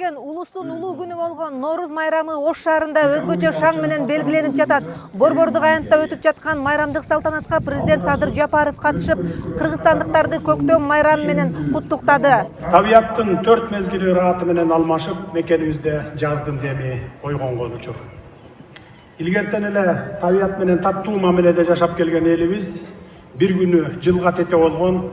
менен улустун улуу күнү болгон Норуз майрамы Ош шаарында өзгөчө шаң менен белгиленип жатат. Борбордук аянтта өтүп жаткан майрамдык салтанатка президент Садыр Жапаров катышып, кыргызстандыктарды көктөм майрамы менен куттуктады. Табиаттын 4 мезгили ыраты менен алмашып, мекенибизде жаздын деми ойгонгону жок. Илгертен эле табият менен таттуу мамиледе жашап келген элибиз бир күнү жылга тете болгон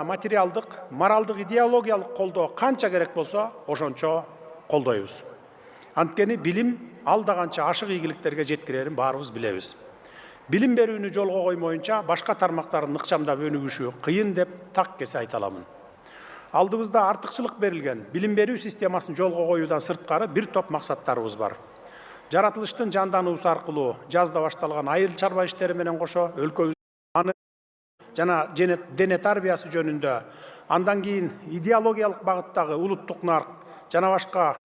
материалдык, моралдык, идеологиялык колдоо канча керек болсо, ошончо колдойбуз. Анткени билим алда канча ашык ийгиликтерге жеткирерин баарыбыз билебиз. Билим берүүнү жолго коймоюнча башка тармактардын ыкчамдап өнүгүшү кыйын деп так кесе айта аламын. Алдыбызда артыкчылык берилген билим берүү системасын жолго коюудан сырткары бир топ максаттарыбыз бар. Жаратылыштын жандануусу аркылуу жазда башталган айыл чарба иштери менен кошо өлкөбүз жана дене тарбиясы жөнүндө, андан кийин идеологиялык багыттагы улуттук нарк жана башка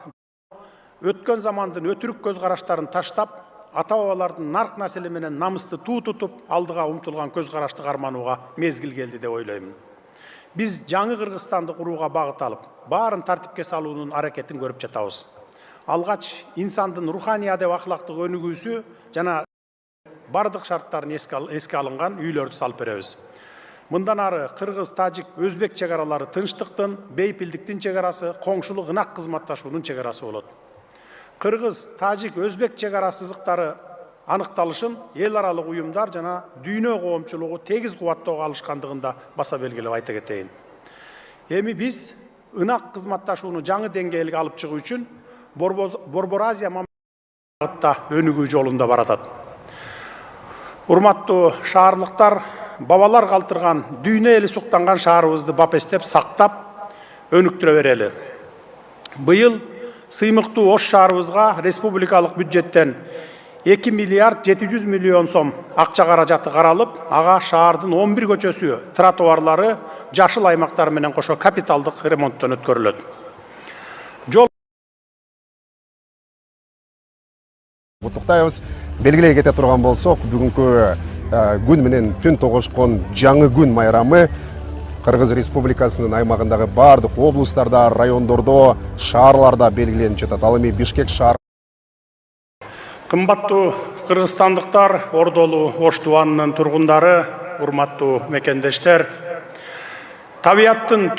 өткөн замандын өтүрүк көз караштарын таштап, ата-бабалардын нарк населе менен намысты туу тутуп, алдыга умтулган көз карашты карманууга мезгил келди деп ойлоймун. Биз жаңы Кыргызстанды курууга багыт алып, баарын тартипке салуунун аракетин көрүп жатабыз. Алгач инсандын руханий адеп ахлактык өнүгүүсү жана бардык шарттарын эске алынган үйлөрдү салып беребиз. Мындан ары кыргыз, тажик, өзбек чек аралары тынчтыктын, бейпилдиктин чек арасы, коңшулук ынак кызматташуунун чек арасы болот. Кыргыз, тажик, өзбек чек ара сызыктары аныкталышын эл аралык уюмдар жана дүйнө коомчулугу тегиз кубаттоого алышкандыгында баса белгилеп айта кетейин. Эми биз ынак кызматташууну жаңы деңгээлге алып чыгуу үчүн Борбор Азия мамлекетте өнүгүү жолунда баратат. Урматтуу шаарлыктар, бабалар калтырган дүйнө эли суктанган шаарыбызды бапестеп сактап өнүктүрө берели. Быйыл сыймыктуу Ош шаарыбызга республикалык бюджеттен 2 миллиард 700 миллион сом акча каражаты каралып, ага шаардын 11 көчөсү, тротуарлары, жашыл аймактар менен кошо капиталдык ремонттон өткөрүлөт. Куттуктайбыз. Белгилей кете турган болсок, бүгүнкү күн менен түн тогушкон жаңы күн майрамы Кыргыз Республикасынын аймагындагы бардык облустарда, райондордо, шаарларда белгиленип жатат. Ал эми Бишкек шаар. Кымбаттуу кыргызстандыктар, Ордолу Ош тубанынын тургундары, урматтуу мекендештер, табиаттын